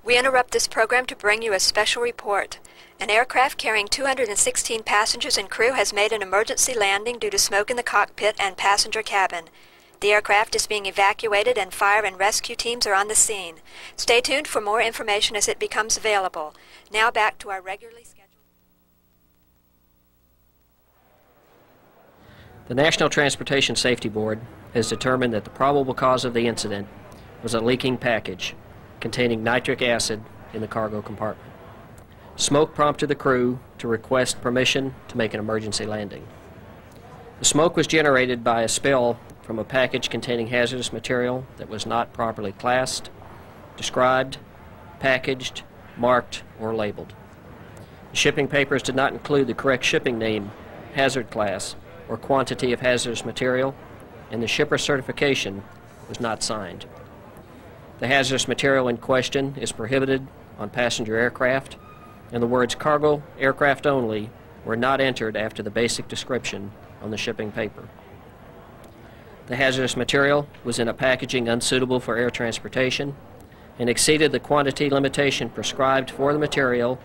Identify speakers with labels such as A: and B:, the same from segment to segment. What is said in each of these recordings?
A: We interrupt this program to bring you a special report. An aircraft carrying 216 passengers and crew has made an emergency landing due to smoke in the cockpit and passenger cabin. The aircraft is being evacuated and fire and rescue teams are on the scene. Stay tuned for more information as it becomes available. Now back to our regularly scheduled...
B: The National Transportation Safety Board has determined that the probable cause of the incident was a leaking package containing nitric acid in the cargo compartment. Smoke prompted the crew to request permission to make an emergency landing. The smoke was generated by a spill from a package containing hazardous material that was not properly classed, described, packaged, marked, or labeled. The shipping papers did not include the correct shipping name, hazard class, or quantity of hazardous material, and the shipper certification was not signed. The hazardous material in question is prohibited on passenger aircraft, and the words cargo aircraft only were not entered after the basic description on the shipping paper. The hazardous material was in a packaging unsuitable for air transportation and exceeded the quantity limitation prescribed for the material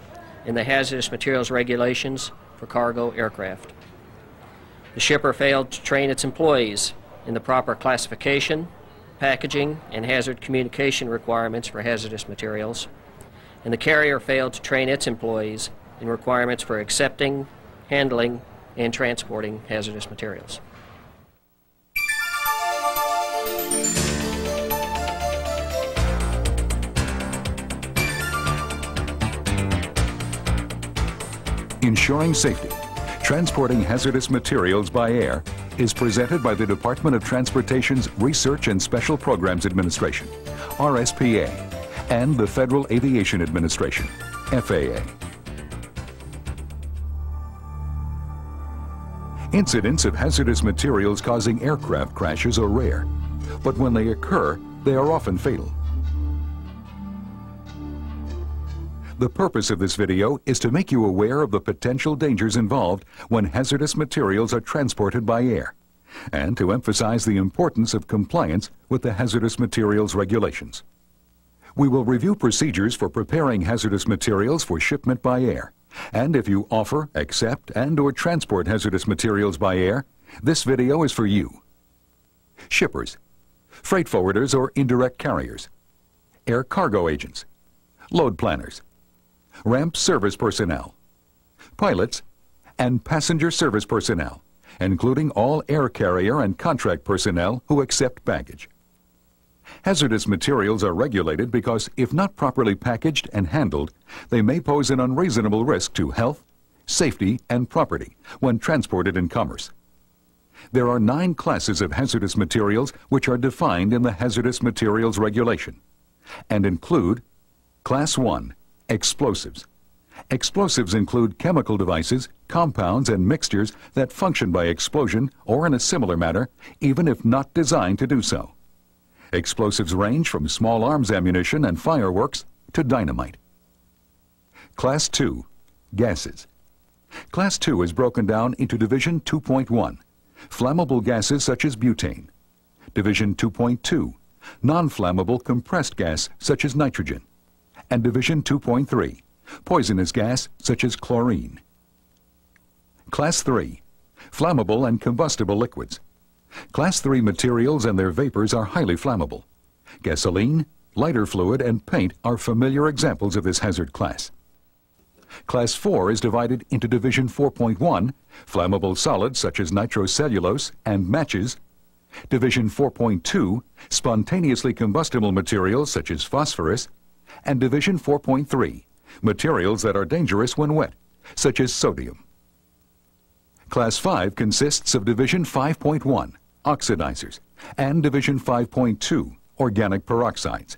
B: in the hazardous materials regulations for cargo aircraft. The shipper failed to train its employees in the proper classification, packaging, and hazard communication requirements for hazardous materials, and the carrier failed to train its employees in requirements for accepting, handling, and transporting hazardous materials.
C: Ensuring safety, transporting hazardous materials by air is presented by the Department of Transportation's Research and Special Programs Administration, RSPA, and the Federal Aviation Administration, FAA. Incidents of hazardous materials causing aircraft crashes are rare, but when they occur, they are often fatal. The purpose of this video is to make you aware of the potential dangers involved when hazardous materials are transported by air, and to emphasize the importance of compliance with the hazardous materials regulations. We will review procedures for preparing hazardous materials for shipment by air, and if you offer, accept, and/or transport hazardous materials by air, this video is for you. Shippers, freight forwarders or indirect carriers, air cargo agents, load planners, ramp service personnel, pilots, and passenger service personnel, including all air carrier and contract personnel who accept baggage. Hazardous materials are regulated because, if not properly packaged and handled, they may pose an unreasonable risk to health, safety, and property when transported in commerce. There are 9 classes of hazardous materials which are defined in the Hazardous Materials Regulation and include Class 1, explosives. Explosives include chemical devices, compounds, and mixtures that function by explosion or in a similar manner, even if not designed to do so. Explosives range from small arms ammunition and fireworks to dynamite. Class 2, gases. Class 2 is broken down into Division 2.1, flammable gases such as butane. Division 2.2, non-flammable compressed gas such as nitrogen. And Division 2.3, poisonous gas such as chlorine. Class 3, flammable and combustible liquids. Class 3 materials and their vapors are highly flammable. Gasoline, lighter fluid, and paint are familiar examples of this hazard class. Class 4 is divided into Division 4.1, flammable solids such as nitrocellulose and matches. Division 4.2, spontaneously combustible materials such as phosphorus. And Division 4.3, materials that are dangerous when wet, such as sodium. Class 5 consists of Division 5.1, oxidizers, and Division 5.2, organic peroxides.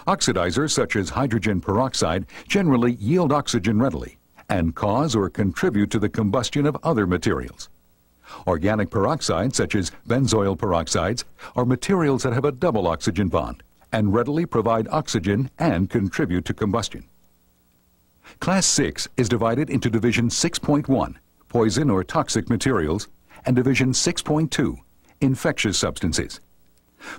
C: Oxidizers such as hydrogen peroxide generally yield oxygen readily and cause or contribute to the combustion of other materials. Organic peroxides such as benzoyl peroxides are materials that have a double oxygen bond and readily provide oxygen and contribute to combustion. Class 6 is divided into Division 6.1, poison or toxic materials, and Division 6.2, infectious substances.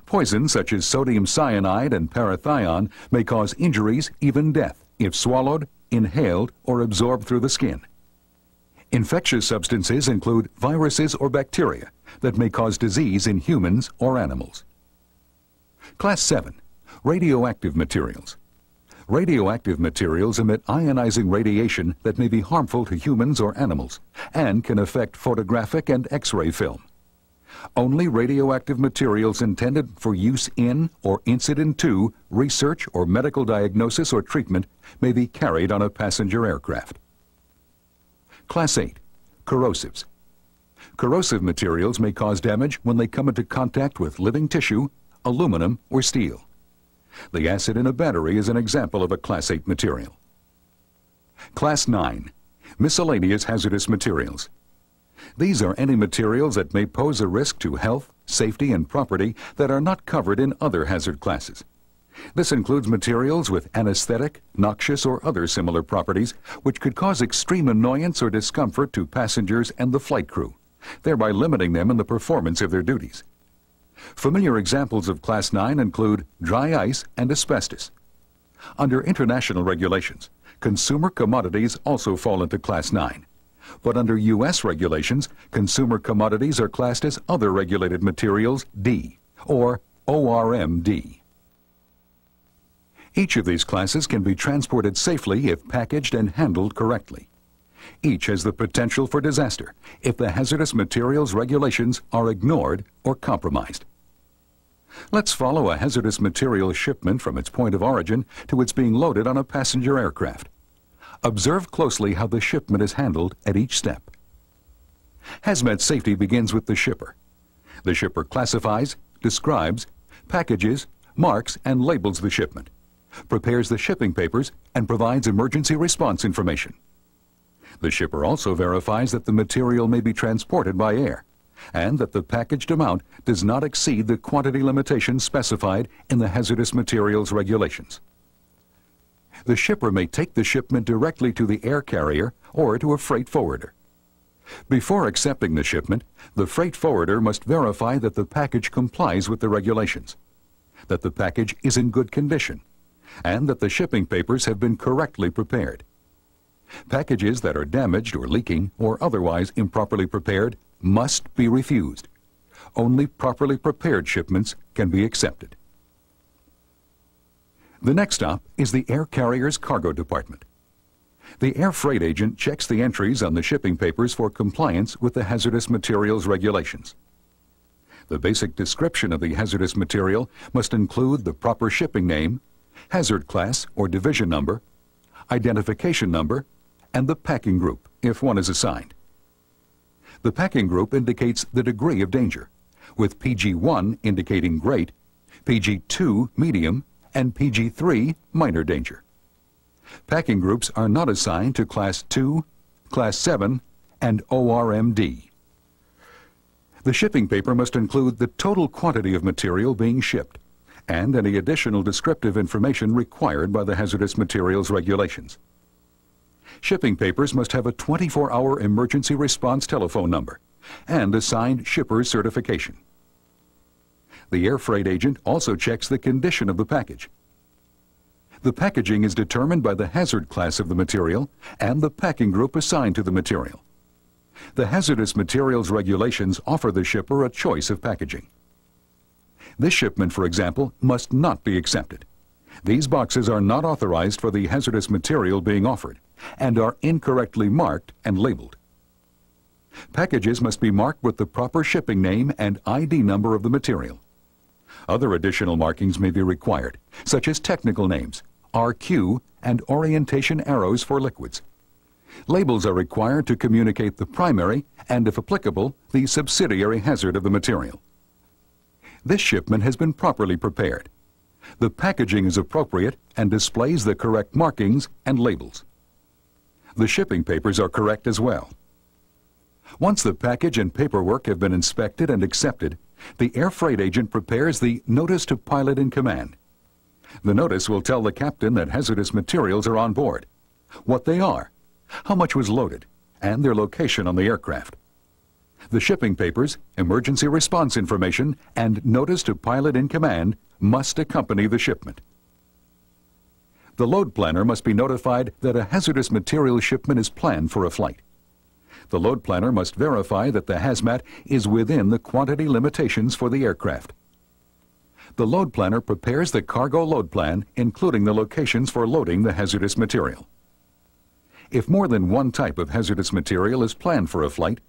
C: Poisons such as sodium cyanide and parathion may cause injuries, even death, if swallowed, inhaled, or absorbed through the skin. Infectious substances include viruses or bacteria that may cause disease in humans or animals. Class 7. Radioactive materials. Radioactive materials emit ionizing radiation that may be harmful to humans or animals and can affect photographic and X-ray film. Only radioactive materials intended for use in or incident to research or medical diagnosis or treatment may be carried on a passenger aircraft. Class 8. Corrosives. Corrosive materials may cause damage when they come into contact with living tissue, aluminum, or steel. The acid in a battery is an example of a Class 8 material. Class 9. Miscellaneous hazardous materials. These are any materials that may pose a risk to health, safety, and property that are not covered in other hazard classes. This includes materials with anesthetic, noxious, or other similar properties which could cause extreme annoyance or discomfort to passengers and the flight crew, thereby limiting them in the performance of their duties. Familiar examples of Class 9 include dry ice and asbestos. Under international regulations, consumer commodities also fall into Class 9. But under U.S. regulations, consumer commodities are classed as other regulated materials D, or ORMD. Each of these classes can be transported safely if packaged and handled correctly. Each has the potential for disaster if the hazardous materials regulations are ignored or compromised. Let's follow a hazardous materials shipment from its point of origin to its being loaded on a passenger aircraft. Observe closely how the shipment is handled at each step. Hazmat safety begins with the shipper. The shipper classifies, describes, packages, marks, and labels the shipment, prepares the shipping papers, and provides emergency response information. The shipper also verifies that the material may be transported by air and that the packaged amount does not exceed the quantity limitations specified in the hazardous materials regulations. The shipper may take the shipment directly to the air carrier or to a freight forwarder. Before accepting the shipment, the freight forwarder must verify that the package complies with the regulations, that the package is in good condition, and that the shipping papers have been correctly prepared. Packages that are damaged or leaking or otherwise improperly prepared must be refused. Only properly prepared shipments can be accepted. The next stop is the air carrier's cargo department. The air freight agent checks the entries on the shipping papers for compliance with the hazardous materials regulations. The basic description of the hazardous material must include the proper shipping name, hazard class or division number, identification number, and the packing group, if one is assigned. The packing group indicates the degree of danger, with PG1 indicating great, PG2 medium, and PG3 minor danger. Packing groups are not assigned to Class 2, Class 7, and ORMD. The shipping paper must include the total quantity of material being shipped and any additional descriptive information required by the hazardous materials regulations. Shipping papers must have a 24-hour emergency response telephone number and assigned shipper's certification. The air freight agent also checks the condition of the package. The packaging is determined by the hazard class of the material and the packing group assigned to the material. The hazardous materials regulations offer the shipper a choice of packaging. This shipment, for example, must not be accepted. These boxes are not authorized for the hazardous material being offered and are incorrectly marked and labeled. Packages must be marked with the proper shipping name and ID number of the material. Other additional markings may be required, such as technical names, RQ, and orientation arrows for liquids. Labels are required to communicate the primary and, if applicable, the subsidiary hazard of the material. This shipment has been properly prepared. The packaging is appropriate and displays the correct markings and labels. The shipping papers are correct as well. Once the package and paperwork have been inspected and accepted, the air freight agent prepares the Notice to Pilot in Command. The notice will tell the captain that hazardous materials are on board, what they are, how much was loaded, and their location on the aircraft. The shipping papers, emergency response information, and notice to pilot in command must accompany the shipment. The load planner must be notified that a hazardous material shipment is planned for a flight. The load planner must verify that the hazmat is within the quantity limitations for the aircraft. The load planner prepares the cargo load plan, including the locations for loading the hazardous material. If more than one type of hazardous material is planned for a flight,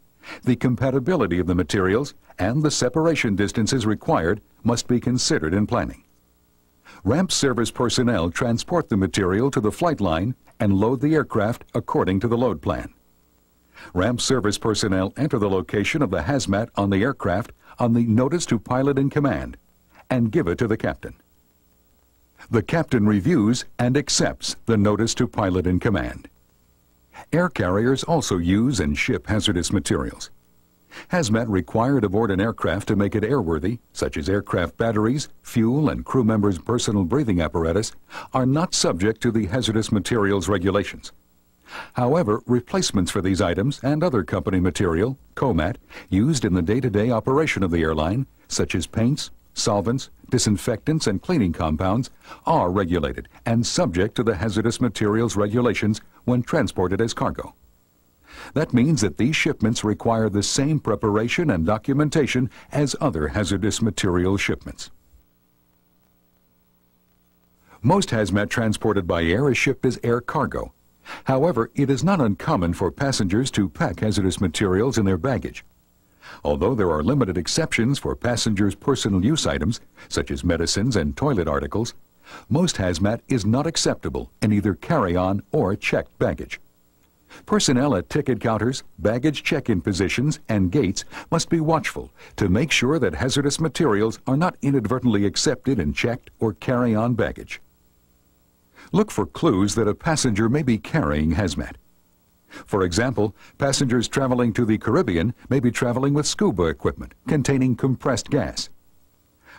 C: the compatibility of the materials and the separation distances required must be considered in planning. Ramp service personnel transport the material to the flight line and load the aircraft according to the load plan. Ramp service personnel enter the location of the hazmat on the aircraft on the notice to pilot in command and give it to the captain. The captain reviews and accepts the notice to pilot in command. Air carriers also use and ship hazardous materials. Hazmat required aboard an aircraft to make it airworthy, such as aircraft batteries, fuel, and crew members' personal breathing apparatus, are not subject to the hazardous materials regulations. However, replacements for these items and other company material, COMAT, used in the day-to-day operation of the airline, such as paints, solvents, disinfectants, and cleaning compounds, are regulated and subject to the hazardous materials regulations when transported as cargo. That means that these shipments require the same preparation and documentation as other hazardous material shipments. Most hazmat transported by air is shipped as air cargo. However, it is not uncommon for passengers to pack hazardous materials in their baggage. Although there are limited exceptions for passengers' personal use items, such as medicines and toilet articles, most hazmat is not acceptable in either carry-on or checked baggage. Personnel at ticket counters, baggage check-in positions, and gates must be watchful to make sure that hazardous materials are not inadvertently accepted in checked or carry-on baggage. Look for clues that a passenger may be carrying hazmat. For example, passengers traveling to the Caribbean may be traveling with scuba equipment containing compressed gas.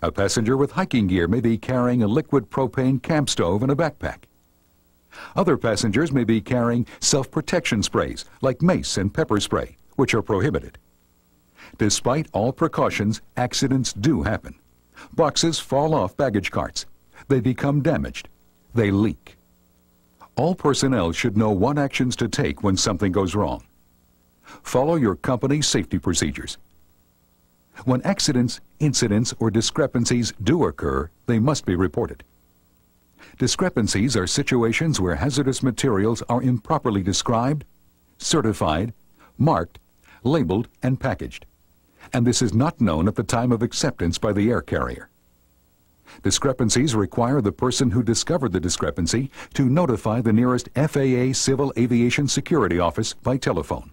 C: A passenger with hiking gear may be carrying a liquid propane camp stove in a backpack. Other passengers may be carrying self-protection sprays like mace and pepper spray, which are prohibited. Despite all precautions, accidents do happen. Boxes fall off baggage carts. They become damaged. They leak. All personnel should know what actions to take when something goes wrong. Follow your company's safety procedures. When accidents, incidents, or discrepancies do occur, they must be reported. Discrepancies are situations where hazardous materials are improperly described, certified, marked, labeled, and packaged, and this is not known at the time of acceptance by the air carrier. Discrepancies require the person who discovered the discrepancy to notify the nearest FAA Civil Aviation Security Office by telephone.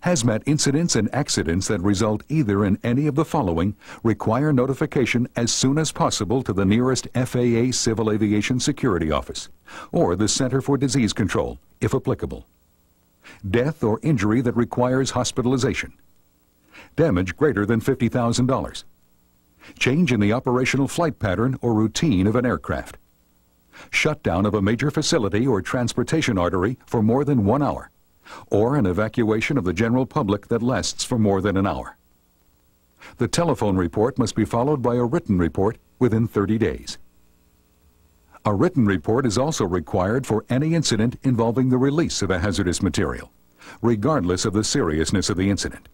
C: Hazmat incidents and accidents that result either in any of the following require notification as soon as possible to the nearest FAA Civil Aviation Security Office or the Center for Disease Control, if applicable. Death or injury that requires hospitalization. Damage greater than $50,000. Change in the operational flight pattern or routine of an aircraft. Shutdown of a major facility or transportation artery for more than 1 hour, or an evacuation of the general public that lasts for more than an hour. The telephone report must be followed by a written report within 30 days. A written report is also required for any incident involving the release of a hazardous material, regardless of the seriousness of the incident.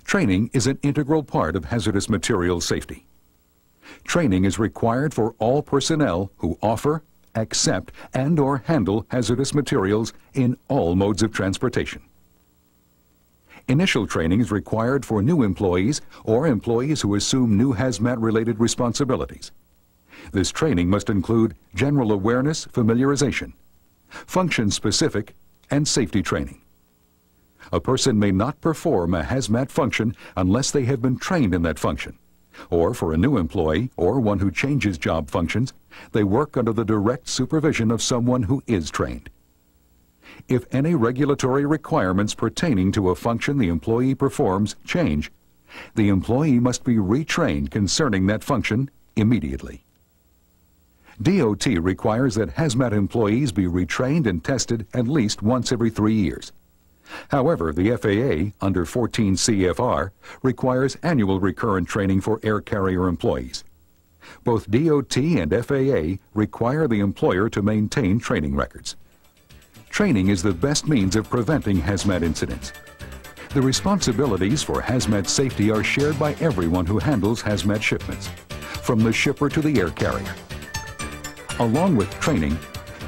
C: Training is an integral part of hazardous materials safety. Training is required for all personnel who offer, accept, and/or handle hazardous materials in all modes of transportation. Initial training is required for new employees or employees who assume new hazmat-related responsibilities. This training must include general awareness, familiarization, function-specific, and safety training. A person may not perform a hazmat function unless they have been trained in that function. Or for a new employee or one who changes job functions, they work under the direct supervision of someone who is trained. If any regulatory requirements pertaining to a function the employee performs change, the employee must be retrained concerning that function immediately. DOT requires that hazmat employees be retrained and tested at least once every 3 years. However, the FAA, under 14 CFR, requires annual recurrent training for air carrier employees. Both DOT and FAA require the employer to maintain training records. Training is the best means of preventing hazmat incidents. The responsibilities for hazmat safety are shared by everyone who handles hazmat shipments, from the shipper to the air carrier. Along with training,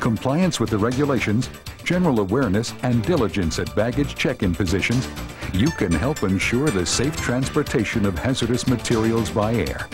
C: compliance with the regulations, general awareness, and diligence at baggage check-in positions, you can help ensure the safe transportation of hazardous materials by air.